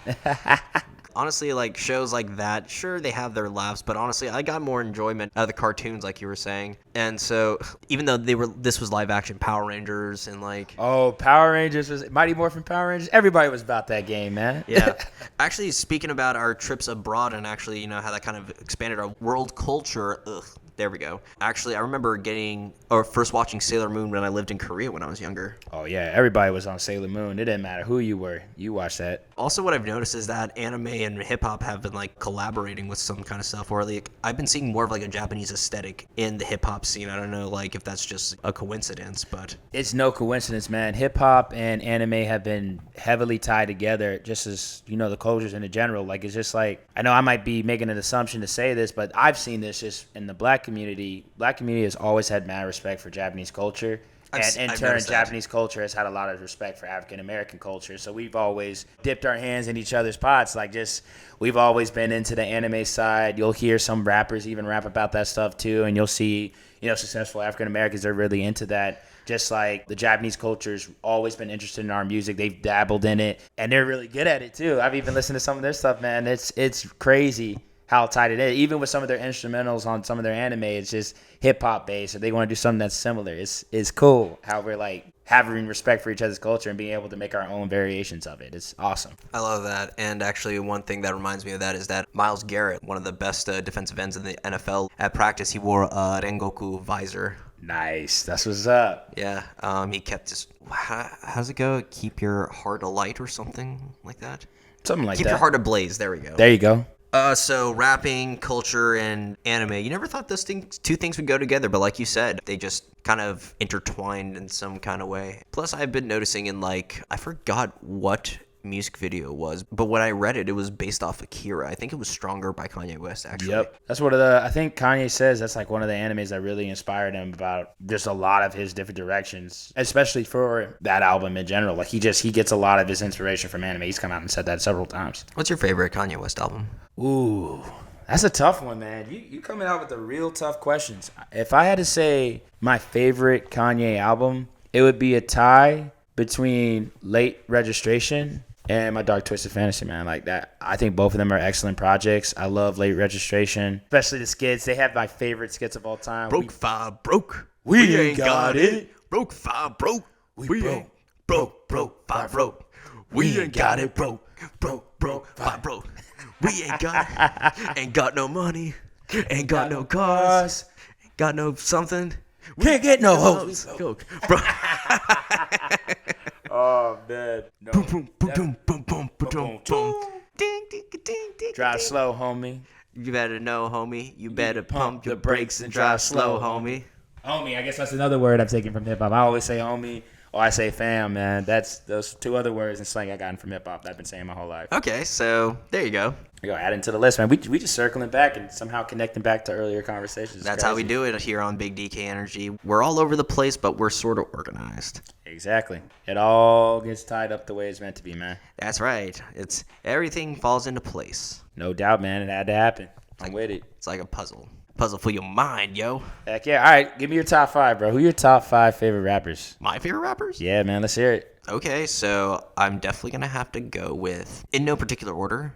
Honestly, like shows like that, sure, they have their laughs, but honestly, I got more enjoyment out of the cartoons, like you were saying. And so, even though this was live action Power Rangers and like... Oh, Power Rangers was Mighty Morphin Power Rangers. Everybody was about that game, man. Yeah. Actually, speaking about our trips abroad and actually, how that kind of expanded our world culture, there we go. Actually, I remember first watching Sailor Moon when I lived in Korea when I was younger. Oh, yeah. Everybody was on Sailor Moon. It didn't matter who you were. You watched that. Also, what I've noticed is that anime and hip-hop have been, like, collaborating with some kind of stuff where, like, I've been seeing more of, like, a Japanese aesthetic in the hip-hop scene. I don't know, like, if that's just a coincidence, but... It's no coincidence, man. Hip-hop and anime have been heavily tied together, just as, the cultures in general. Like, it's just like... I know I might be making an assumption to say this, but I've seen this just in the black community. Black community has always had mad respect for Japanese culture. And in turn, Japanese culture has had a lot of respect for African-American culture. So we've always dipped our hands in each other's pots. We've always been into the anime side. You'll hear some rappers even rap about that stuff too. And you'll see, successful African-Americans are really into that. Just like the Japanese culture's always been interested in our music. They've dabbled in it. And they're really good at it too. I've even listened to some of their stuff, man. It's crazy how tight it is. Even with some of their instrumentals on some of their anime, it's just hip-hop based. Or they want to do something that's similar. It's cool how we're like having respect for each other's culture and being able to make our own variations of it. It's awesome. I love that. And actually, one thing that reminds me of that is that Myles Garrett, one of the best defensive ends in the NFL, at practice, he wore a Rengoku visor. Nice. That's what's up. Yeah. He kept his. How's it go? Keep your heart alight or something like that. Something like Keep that. your heart ablaze. There we go. There you go. So rapping, culture, and anime. You never thought those two things would go together, but like you said, they just kind of intertwined in some kind of way. Plus, I've been noticing in I forgot what music video was, but when I read it, it was based off Akira. I think it was Stronger by Kanye West, actually. Yep. That's I think Kanye says that's like one of the animes that really inspired him about just a lot of his different directions, especially for that album in general. Like he gets a lot of his inspiration from anime. He's come out and said that several times. What's your favorite Kanye West album? Ooh, that's a tough one, man. You coming out with the real tough questions. If I had to say my favorite Kanye album, it would be a tie between Late Registration and my Dark Twisted Fantasy, man. Like that, I think both of them are excellent projects. I love Late Registration, especially the skits. They have my favorite skits of all time. Broke five, broke. We ain't got it. Broke five, broke. We broke. Broke five, broke. We ain't got it. Broke five, broke. We ain't got it. Ain't got no money. Ain't got no cars. Ain't got no something. Can't get no hoes. Bro. Oh man. No. Boom, boom, boom, boom, boom, boom, boom. Ding, ding, ding, ding. Drive slow, homie. You better know, homie. You better pump your brakes and drive slow, homie. Homie, I guess that's another word I'm taking from hip hop. I always say homie or I say fam, man. That's those two other words in slang I gotten from hip hop that I've been saying my whole life. Okay, so there you go. We go add into the list, man. We just circling back and somehow connecting back to earlier conversations. That's how we do it here on Big DK Energy. We're all over the place, but we're sort of organized. Exactly. It all gets tied up the way it's meant to be, man. That's right. It's everything falls into place. No doubt, man. It had to happen. I'm with it. It's like a puzzle. Puzzle for your mind, yo. Heck yeah. All right, give me your top 5, bro. Who are your top 5 favorite rappers? My favorite rappers? Yeah, man. Let's hear it. Okay, so I'm definitely going to have to go with, in no particular order,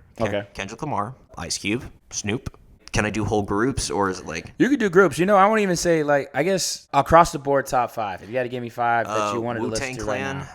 Kendrick Lamar, Ice Cube, Snoop. Can I do whole groups, or is it like... You could do groups. You know, I won't even say, I guess across the board top 5. If you got to give me 5 that you wanted to listen to Wu-Tang right now.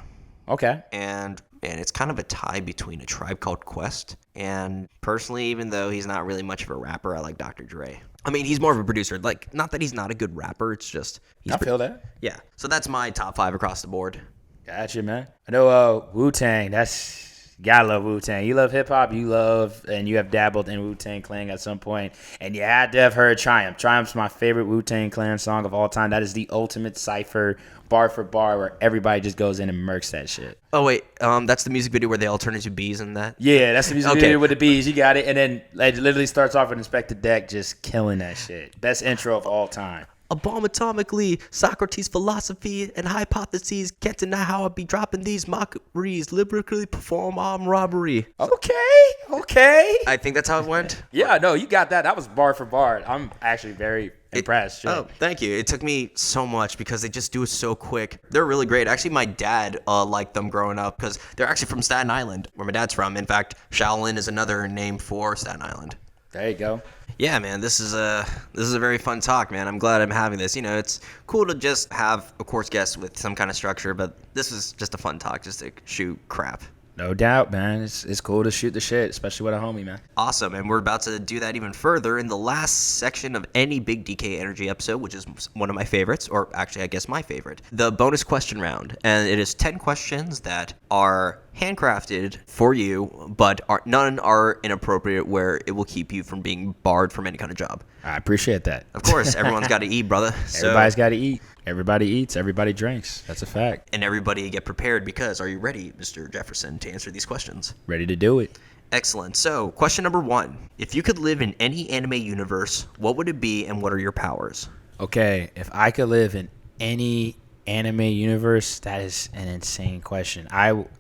Okay. And it's kind of a tie between A Tribe Called Quest and personally, even though he's not really much of a rapper, I like Dr. Dre. I mean, he's more of a producer. Like, not that he's not a good rapper. It's just... I feel that. Yeah. So that's my top 5 across the board. Gotcha, man. I know Wu-Tang, gotta love Wu-Tang. You love hip-hop, and you have dabbled in Wu-Tang Clan at some point, and you had to have heard Triumph. Triumph's my favorite Wu-Tang Clan song of all time. That is the ultimate cypher, bar for bar, where everybody just goes in and murks that shit. Oh, wait. That's the music video where they all turn into bees and that? Yeah, that's the music video with the bees. You got it. And then it literally starts off with Inspector Deck just killing that shit. Best intro of all time. A bomb atomically, Socrates' philosophy and hypotheses. Can't deny how I be dropping these mockeries. Lyrically perform armed robbery. Okay. I think that's how it went. Yeah, no, you got that. That was bar for bar. I'm actually very impressed. Sure. Oh, thank you. It took me so much because they just do it so quick. They're really great. Actually, my dad liked them growing up because they're actually from Staten Island, where my dad's from. In fact, Shaolin is another name for Staten Island. There you go. Yeah, man, this is a very fun talk, man. I'm glad I'm having this. You know, it's cool to just have, of course, guests with some kind of structure, but this is just a fun talk, just to shoot crap. No doubt, man. It's cool to shoot the shit, especially with a homie, man. Awesome, and we're about to do that even further in the last section of any Big DK Energy episode, which is one of my favorites, or actually, I guess my favorite, the bonus question round. And it is 10 questions that are handcrafted for you, but none are inappropriate where it will keep you from being barred from any kind of job. I appreciate that. Of course, everyone's got to eat, brother. Everybody's got to eat. Everybody eats. Everybody drinks. That's a fact. And everybody get prepared because are you ready, Mr. Jefferson, to answer these questions? Ready to do it. Excellent. So, question number 1. If you could live in any anime universe, what would it be and what are your powers? Okay, if I could live in any anime universe, that is an insane question.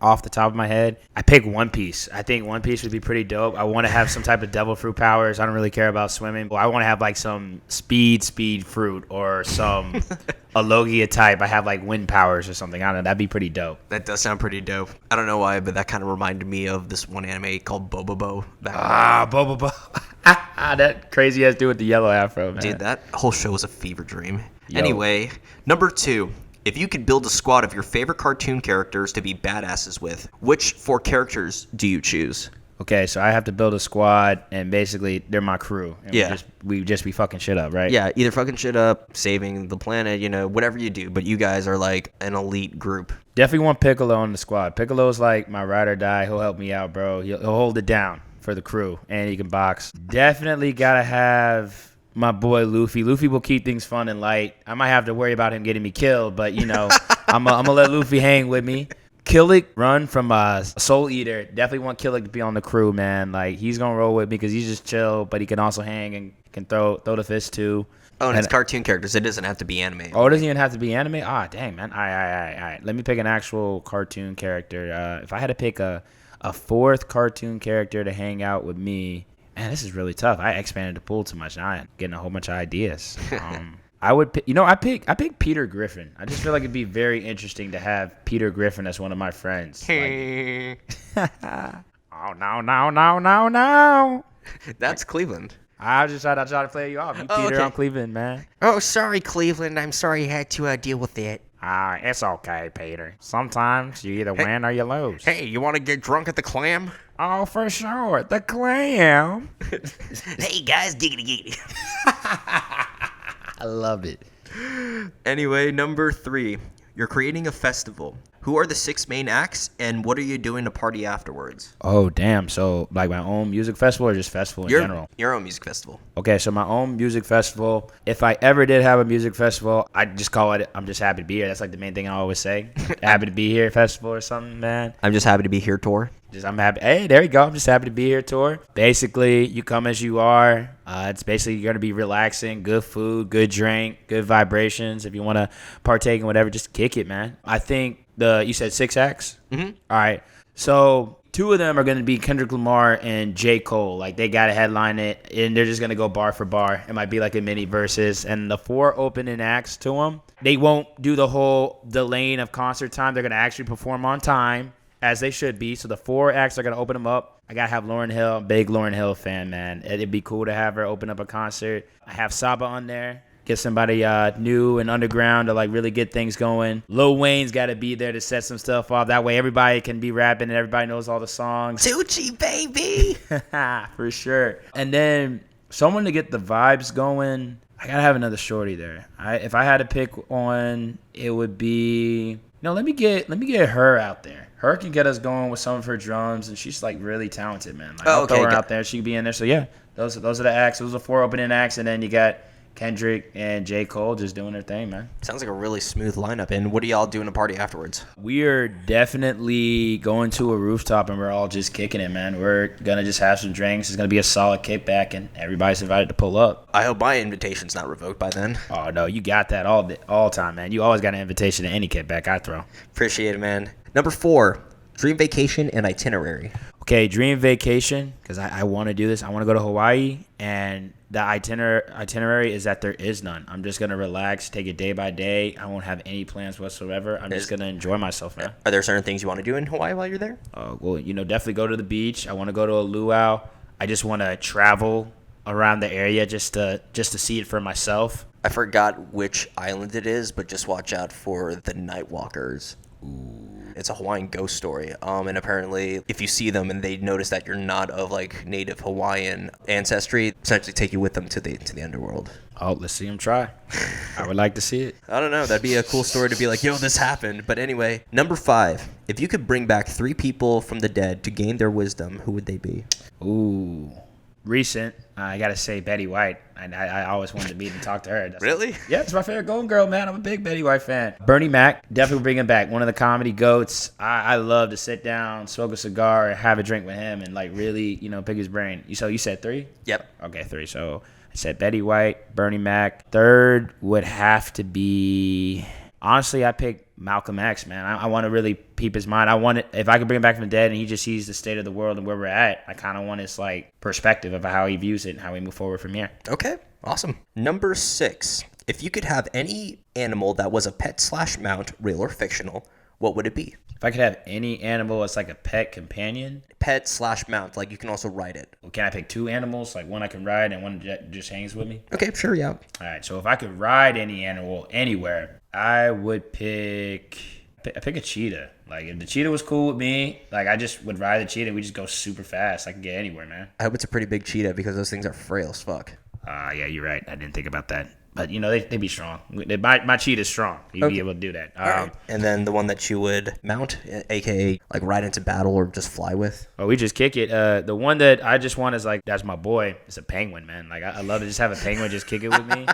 Off the top of my head, I pick One Piece. I think One Piece would be pretty dope. I want to have some type of devil fruit powers. I don't really care about swimming, but I want to have like some speed fruit or some Alogia type. I have like wind powers or something. I don't know. That'd be pretty dope. That does sound pretty dope. I don't know why, but that kind of reminded me of this one anime called Bobobo. Bobobo. That crazy ass dude with the yellow afro, man. Dude, that whole show was a fever dream. Yo. Anyway, number 2. If you could build a squad of your favorite cartoon characters to be badasses with, which 4 characters do you choose? Okay, so I have to build a squad, and basically they're my crew. And we just be fucking shit up, right? Yeah, either fucking shit up, saving the planet, whatever you do. But you guys are like an elite group. Definitely want Piccolo on the squad. Piccolo's like my ride or die. He'll help me out, bro. He'll hold it down for the crew, and he can box. Definitely gotta have my boy Luffy. Luffy will keep things fun and light. I might have to worry about him getting me killed, but I'm gonna let Luffy hang with me. Killick run from Soul Eater. Definitely want Killick to be on the crew, man. Like, he's gonna roll with me because he's just chill, but he can also hang and can throw the fist too. Oh, and it's cartoon characters. It doesn't have to be anime. Oh, it doesn't even have to be anime? Ah, dang, man. All right. Let me pick an actual cartoon character. If I had to pick a fourth cartoon character to hang out with me, man, this is really tough. I expanded the pool too much. Now I'm getting a whole bunch of ideas. I would pick, I pick Peter Griffin. I just feel like it'd be very interesting to have Peter Griffin as one of my friends. Oh, no. That's Cleveland. I tried to play you off. You Peter, okay. I'm Cleveland, man. Oh, sorry, Cleveland. I'm sorry you had to deal with it. It's okay, Peter. Sometimes you either win or you lose. Hey, you want to get drunk at the Clam? Oh, for sure. The Clam. Hey, guys, giggity. I love it. Anyway, number 3. You're creating a festival. Who are the 6 main acts, and what are you doing to party afterwards? Oh, damn. So, like my own music festival or just festival in general? Your own music festival. Okay, so my own music festival. If I ever did have a music festival, I'd just call it, I'm just happy to be here. That's like the main thing I always say. Happy to be here festival or something, man. I'm just happy to be here tour. I'm happy. Hey, there you go. I'm just happy to be here tour. Basically, you come as you are. It's basically you're going to be relaxing, good food, good drink, good vibrations. If you want to partake in whatever, just kick it, man. I think you said 6 acts? Mm-hmm. All right. So 2 of them are going to be Kendrick Lamar and J. Cole. Like, they got to headline it, and they're just going to go bar for bar. It might be like a mini versus. And the 4 opening acts to them, they won't do the lane of concert time. They're going to actually perform on time, as they should be. So the 4 acts are going to open them up. I got to have Lauryn Hill. I'm a big Lauryn Hill fan, man. It'd be cool to have her open up a concert. I have Saba on there. Get somebody new and underground to like really get things going. Lil Wayne's got to be there to set some stuff off. That way everybody can be rapping and everybody knows all the songs. Tucci, baby! For sure. And then someone to get the vibes going. I got to have another shorty there. If I had to pick one, it would be... let me get her out there. Her can get us going with some of her drums, and she's like really talented, man. Like, I'll throw her out there. She can be in there. So yeah, those are the acts. Those are 4 opening acts, and then you got Kendrick and J. Cole just doing their thing, man. Sounds like a really smooth lineup. And what are y'all doing to party afterwards? We are definitely going to a rooftop, and we're all just kicking it, man. We're gonna just have some drinks. It's gonna be a solid kickback, and everybody's invited to pull up. I hope my invitation's not revoked by then. Oh no, you got that all time, man. You always got an invitation to any kickback I throw. Appreciate it, man. Number 4, dream vacation and itinerary. Okay, dream vacation, because I want to do this. I want to go to Hawaii, and the itinerary is that there is none. I'm just going to relax, take it day by day. I won't have any plans whatsoever. I'm just going to enjoy myself, man. Are there certain things you want to do in Hawaii while you're there? Well, definitely go to the beach. I want to go to a luau. I just want to travel around the area just to see it for myself. I forgot which island it is, but just watch out for the night walkers. Ooh. It's a Hawaiian ghost story. And apparently, if you see them and they notice that you're not of like native Hawaiian ancestry, essentially take you with them to the underworld. Oh, let's see them try. I would like to see it. I don't know. That'd be a cool story to be like, yo, this happened. But anyway, number 5. If you could bring back 3 people from the dead to gain their wisdom, who would they be? Ooh. Recent, I gotta say Betty White. I always wanted to meet and talk to her. Really? Yeah, it's my favorite Golden Girl, man. I'm a big Betty White fan. Bernie Mac, definitely bring him back. One of the comedy goats. I love to sit down, smoke a cigar, and have a drink with him, and like really, pick his brain. So you said 3? Yep. Okay, 3. So I said Betty White, Bernie Mac. 3rd would have to be. Honestly, I picked Malcolm X, man. I want to really peep his mind. If I could bring him back from the dead and he just sees the state of the world and where we're at, I kind of want his like perspective of how he views it and how we move forward from here. Okay, awesome. Number 6. If you could have any animal that was a pet/mount, real or fictional, what would it be? If I could have any animal as like a pet companion? Pet/mount, like you can also ride it. Well, can I pick 2 animals, like one I can ride and one just hangs with me? Okay, sure, yeah. All right, so if I could ride any animal anywhere, I would pick a cheetah. Like, if the cheetah was cool with me, like, I just would ride the cheetah. We just go super fast. I can get anywhere, man. I hope it's a pretty big cheetah because those things are frail as fuck. Yeah, you're right. I didn't think about that. But, they be strong. My cheetah's strong. You'd be able to do that. All right. And then the one that you would mount, a.k.a. like ride into battle or just fly with? Well, we just kick it. The one that I just want is, like, that's my boy. It's a penguin, man. Like, I love to just have a penguin just kick it with me.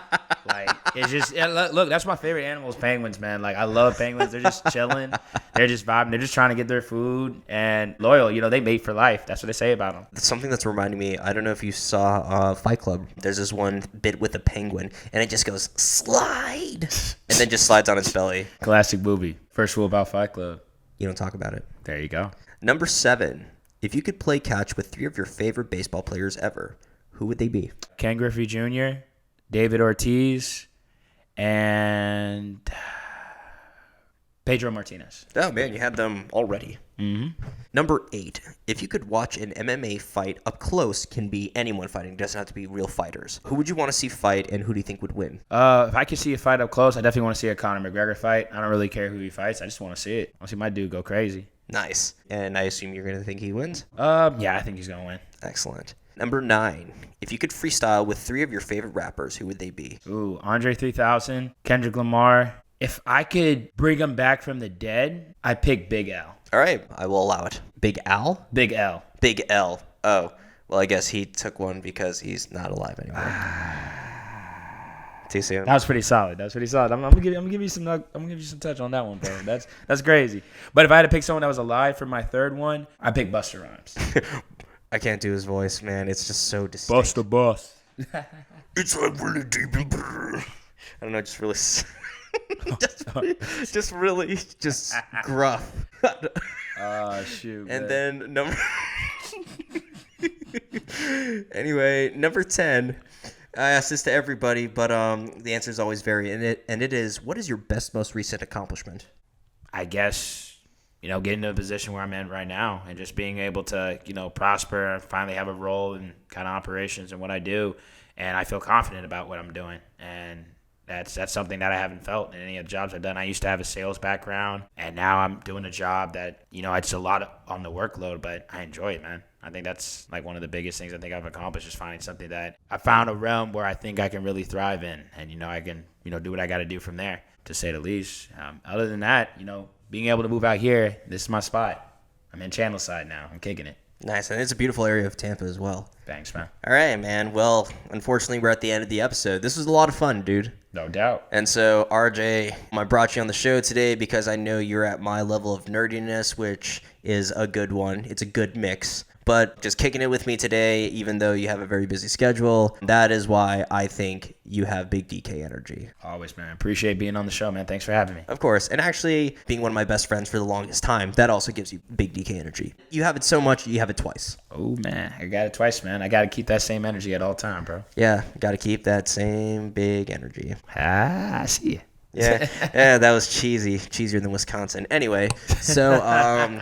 Like, it's just, look, that's my favorite animal is penguins, man. Like, I love penguins. They're just chilling. They're just vibing. They're just trying to get their food and loyal. They mate for life. That's what they say about them. Something that's reminding me, I don't know if you saw Fight Club. There's this one bit with a penguin, and it just goes, slide, and then just slides on its belly. Classic movie. First rule about Fight Club. You don't talk about it. There you go. Number 7. If you could play catch with 3 of your favorite baseball players ever, who would they be? Ken Griffey Jr., David Ortiz, and Pedro Martinez. Oh, man, you had them already. Mm-hmm. Number 8. If you could watch an MMA fight up close, can be anyone fighting. It doesn't have to be real fighters. Who would you want to see fight, and who do you think would win? If I could see a fight up close, I definitely want to see a Conor McGregor fight. I don't really care who he fights. I just want to see it. I want to see my dude go crazy. Nice. And I assume you're going to think he wins? Yeah, I think he's going to win. Excellent. Number 9. If you could freestyle with 3 of your favorite rappers, who would they be? Ooh, Andre 3000, Kendrick Lamar. If I could bring him back from the dead, I'd pick Big L. All right, I will allow it. Big Al? Big L. Big L. Oh, well, I guess he took one because he's not alive anymore. Too soon. That was pretty solid. I'm gonna give you some touch on that one, bro. That's crazy. But if I had to pick someone that was alive for my third one, I'd pick Busta Rhymes. I can't do his voice, man. It's just so distinct. Busta Bus. It's like really deep and I don't know, just really just gruff. Oh shoot. And then number 10. I asked this to everybody, but the answers always vary. And it is, what is your best, most recent accomplishment? I guess, getting to a position where I'm in right now and just being able to, prosper and finally have a role in kind of operations and what I do. And I feel confident about what I'm doing. And that's something that I haven't felt in any of the jobs I've done. I used to have a sales background, and now I'm doing a job that, it's a lot on the workload, but I enjoy it, man. I think that's like one of the biggest things I think I've accomplished is finding something that I found a realm where I think I can really thrive in, and I can do what I got to do from there, to say the least. Other than that, being able to move out here, this is my spot. I'm in Channelside now. I'm kicking it. Nice, and it's a beautiful area of Tampa as well. Thanks, man. All right, man. Well, unfortunately, we're at the end of the episode. This was a lot of fun, dude. No doubt. And so, RJ, I brought you on the show today because I know you're at my level of nerdiness, which is a good one. It's a good mix. But just kicking it with me today, even though you have a very busy schedule, that is why I think you have big DK energy. Always, man. Appreciate being on the show, man. Thanks for having me. Of course. And actually, being one of my best friends for the longest time, that also gives you big DK energy. You have it so much, you have it twice. Oh, man. I got it twice, man. I got to keep that same energy at all time, bro. Yeah, got to keep that same big energy. I see you. Yeah, that was cheesier than Wisconsin. Anyway, so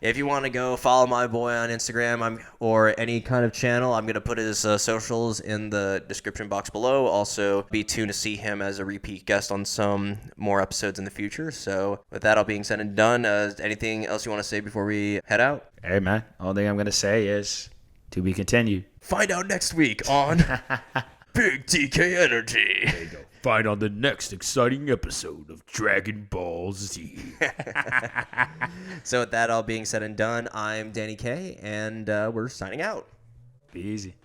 if you want to go follow my boy on Instagram or any kind of channel, I'm going to put his socials in the description box below. Also, be tuned to see him as a repeat guest on some more episodes in the future. So with that all being said and done, anything else you want to say before we head out? Hey, man. All thing I'm going to say is to be continued. Find out next week on Big DK Energy. There you go. Find on the next exciting episode of Dragon Ball Z. So with that all being said and done, I'm Danny K, and we're signing out. Be easy.